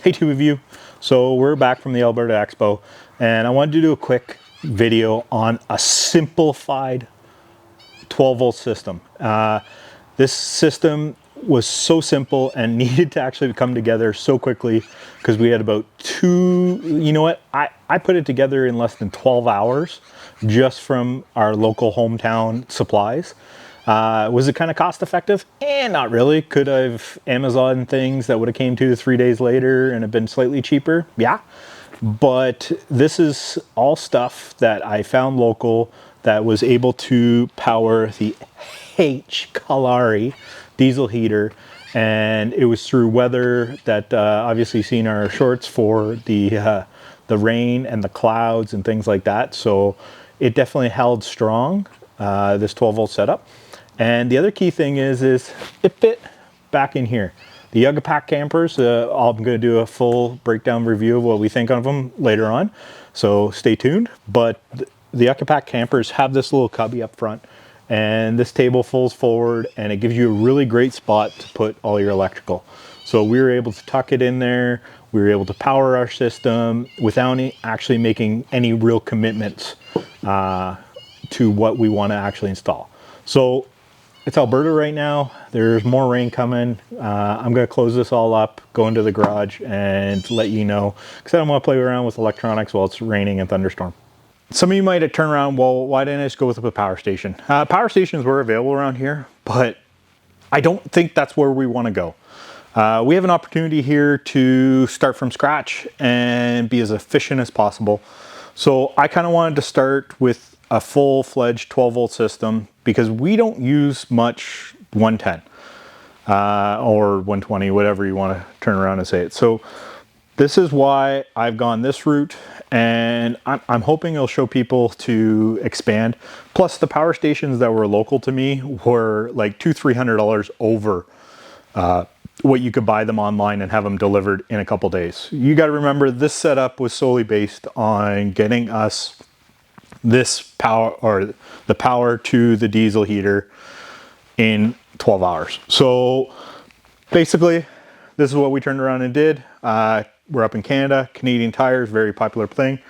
Hey, two of you. So we're back from the Alberta Expo, and I wanted to do a quick video on a simplified 12-volt system. This system was so simple and needed to actually come together so quickly because we had about I put it together in less than 12 hours just from our local hometown supplies. Was it kind of cost effective? Not really. Could I've Amazon things that would have came 2 to 3 days later and have been slightly cheaper? Yeah. But this is all stuff that I found local that was able to power the HCalory diesel heater, and it was through weather that obviously seen our shorts for the rain and the clouds and things like that. So it definitely held strong, this 12-volt setup. And the other key thing is it fit back in here. The Yucca-Pac campers, I'm going to do a full breakdown review of what we think of them later on, so stay tuned. But the Yucca-Pac campers have this little cubby up front, and this table folds forward, and it gives you a really great spot to put all your electrical. So we were able to tuck it in there. We were able to power our system without actually making any real commitments to what we want to actually install. So it's Alberta right now. There's more rain coming. I'm going to close this all up, go into the garage, and let you know, because I don't want to play around with electronics while it's raining and thunderstorm. Some of you might turn around, well, why didn't I just go with a power station? Power stations were available around here, but I don't think that's where we want to go. We have an opportunity here to start from scratch and be as efficient as possible. So I kind of wanted to start with a full-fledged 12-volt system because we don't use much 110 or 120, whatever you want to turn around and say it. So this is why I've gone this route, and I'm hoping it'll show people to expand. Plus the power stations that were local to me were like $200–300 over what you could buy them online and have them delivered in a couple days. You got to remember, this setup was solely based on getting us this power, or the power to the diesel heater, in 12 hours. So basically this is what we turned around and did. We're up in Canada. Canadian Tires, very popular thing.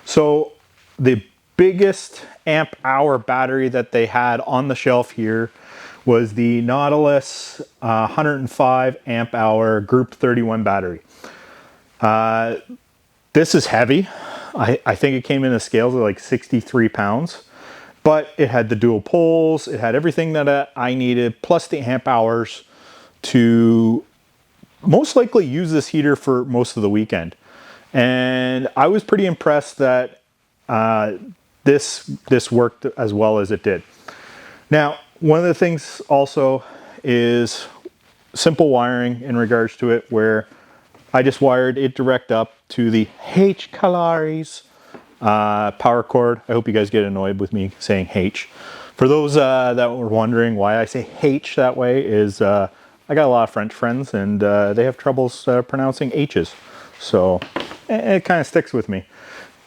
So the biggest amp hour battery that they had on the shelf here was the Nautilus 105 amp hour group 31 battery. This is heavy. I think it came in the scales of like 63 pounds, but it had the dual poles. It had everything that I needed, plus the amp hours to most likely use this heater for most of the weekend. And I was pretty impressed that this worked as well as it did. Now, one of the things also is simple wiring in regards to it, where I just wired it direct up to the HCalory's power cord. I hope you guys get annoyed with me saying H. For those that were wondering why I say H that way, is I got a lot of French friends, and they have troubles pronouncing H's. So it kind of sticks with me.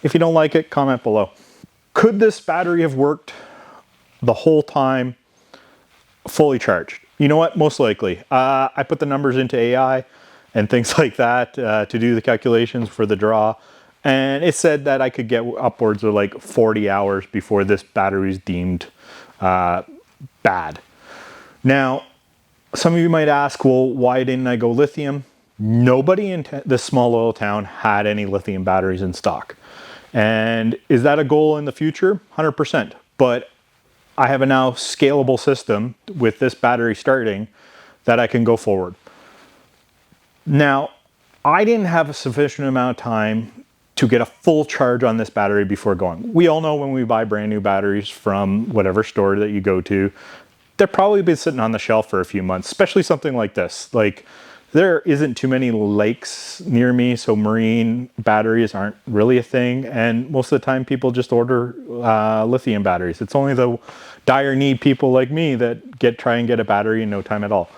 If you don't like it, comment below. Could this battery have worked the whole time fully charged? You know what? Most likely. I put the numbers into AI and things like that to do the calculations for the draw, and it said that I could get upwards of like 40 hours before this battery is deemed bad. Now, some of you might ask, well, why didn't I go lithium? Nobody in this small little town had any lithium batteries in stock. And is that a goal in the future? 100%. But I have a now scalable system with this battery starting that I can go forward. Now, I didn't have a sufficient amount of time to get a full charge on this battery before going. We all know when we buy brand new batteries from whatever store that you go to, they're probably been sitting on the shelf for a few months, especially something like this. Like, there isn't too many lakes near me, so marine batteries aren't really a thing. And most of the time people just order lithium batteries. It's only the dire need people like me that try and get a battery in no time at all.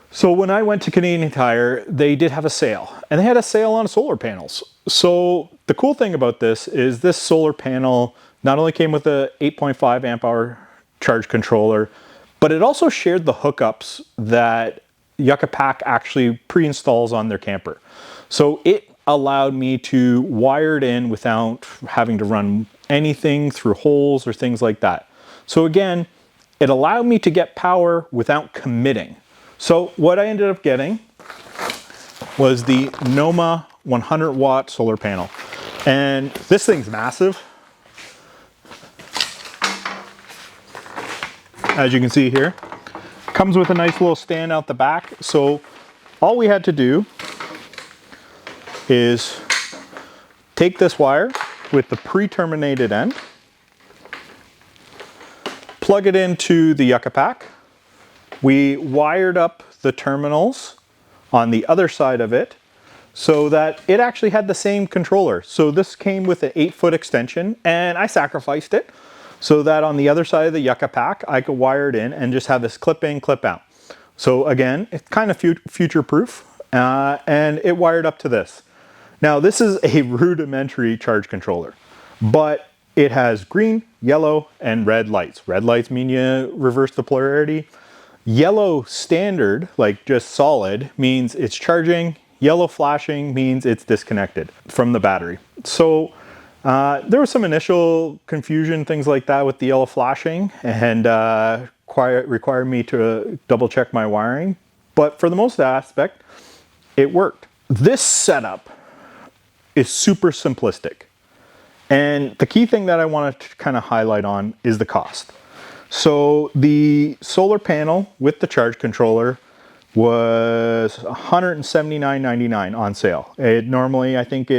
So when I went to Canadian Tire, they did have a sale, and they had a sale on solar panels. So the cool thing about this is this solar panel not only came with a 8.5 amp hour charge controller, but it also shared the hookups that Yucca-Pac actually pre-installs on their camper. So it allowed me to wire it in without having to run anything through holes or things like that. So again, it allowed me to get power without committing. So what I ended up getting was the NOMA 100 watt solar panel. And this thing's massive. As you can see here, comes with a nice little stand out the back. So all we had to do is take this wire with the pre-terminated end, plug it into the Yucca-Pac. We wired up the terminals on the other side of it so that it actually had the same controller. So this came with an 8-foot extension, and I sacrificed it so that on the other side of the Yucca-Pac, I could wire it in and just have this clip in, clip out. So again, it's kind of future-proof, and it wired up to this. Now this is a rudimentary charge controller, but it has green, yellow, and red lights. Red lights mean you reverse the polarity. Yellow standard, like just solid, means it's charging. Yellow flashing means it's disconnected from the battery. So there was some initial confusion, things like that with the yellow flashing, and required me to double check my wiring. But for the most aspect, it worked. This setup is super simplistic. And the key thing that I wanted to kind of highlight on is the cost. So the solar panel with the charge controller was $179.99 on sale. Normally, I think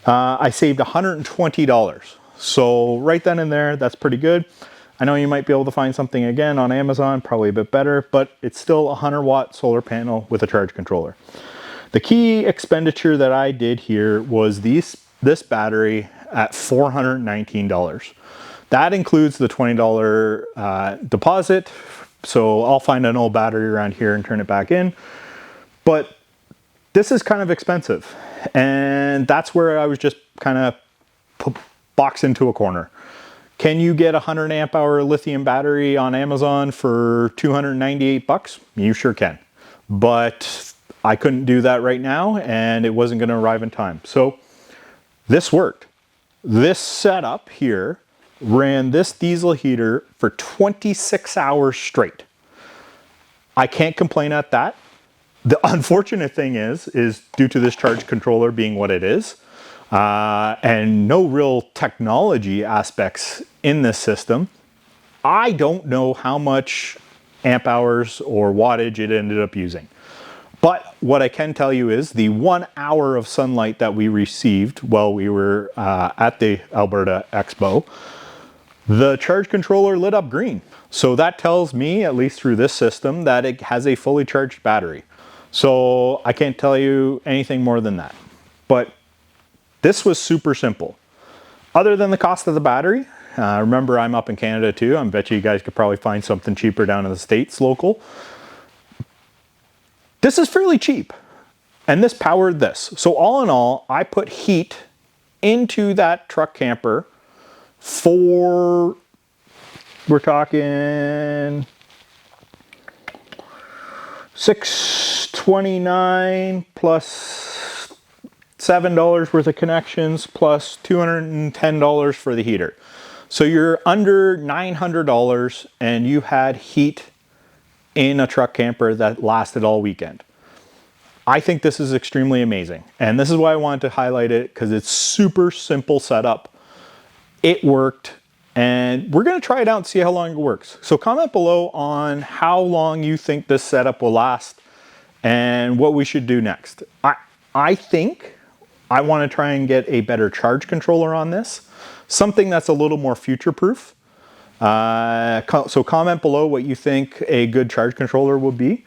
I saved $120. So right then and there, that's pretty good. I know you might be able to find something again on Amazon, probably a bit better, but it's still a 100 watt solar panel with a charge controller. The key expenditure that I did here was this battery at $419. That includes the $20 deposit. So I'll find an old battery around here and turn it back in. But this is kind of expensive. And that's where I was just kind of boxed into a corner. Can you get a 100 amp hour lithium battery on Amazon for $298? You sure can. But I couldn't do that right now, and it wasn't going to arrive in time. So this worked. This setup here ran this diesel heater for 26 hours straight. I can't complain at that. The unfortunate thing is due to this charge controller being what it is, and no real technology aspects in this system, I don't know how much amp hours or wattage it ended up using. But what I can tell you is the 1 hour of sunlight that we received while we were at the Alberta Expo, the charge controller lit up green. So that tells me, at least through this system, that it has a fully charged battery. So I can't tell you anything more than that. But this was super simple. Other than the cost of the battery, remember I'm up in Canada too. I bet you guys could probably find something cheaper down in the States local. This is fairly cheap, and this powered this. So all in all, I put heat into that truck camper for, we're talking $629 plus $7 worth of connections plus $210 for the heater. So you're under $900 and you had heat in a truck camper that lasted all weekend. I think this is extremely amazing. And this is why I wanted to highlight it, because it's super simple setup. It worked, and we're gonna try it out and see how long it works. So comment below on how long you think this setup will last and what we should do next. I think I wanna try and get a better charge controller on this, something that's a little more future-proof. So comment below what you think a good charge controller would be.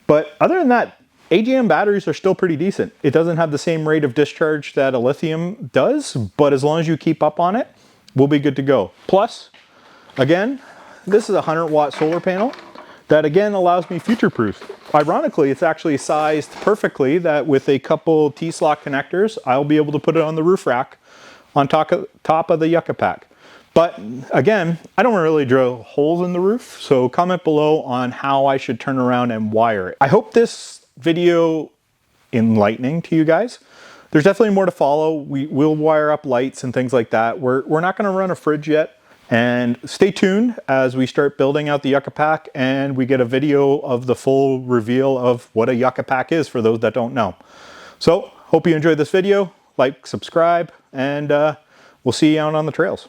But other than that, AGM batteries are still pretty decent. It doesn't have the same rate of discharge that a lithium does, but as long as you keep up on it, we'll be good to go. Plus, again, this is a 100 watt solar panel that again allows me future-proof. Ironically, it's actually sized perfectly that with a couple T-slot connectors, I'll be able to put it on the roof rack on top of the Yucca-Pac. But again, I don't really drill holes in the roof, so comment below on how I should turn around and wire it. I hope this video enlightening to you guys. There's definitely more to follow. We will wire up lights and things like that. We're not going to run a fridge yet. And stay tuned as we start building out the Yucca-Pac and we get a video of the full reveal of what a Yucca-Pac is for those that don't know. So hope you enjoyed this video. Like, subscribe, and we'll see you out on the trails.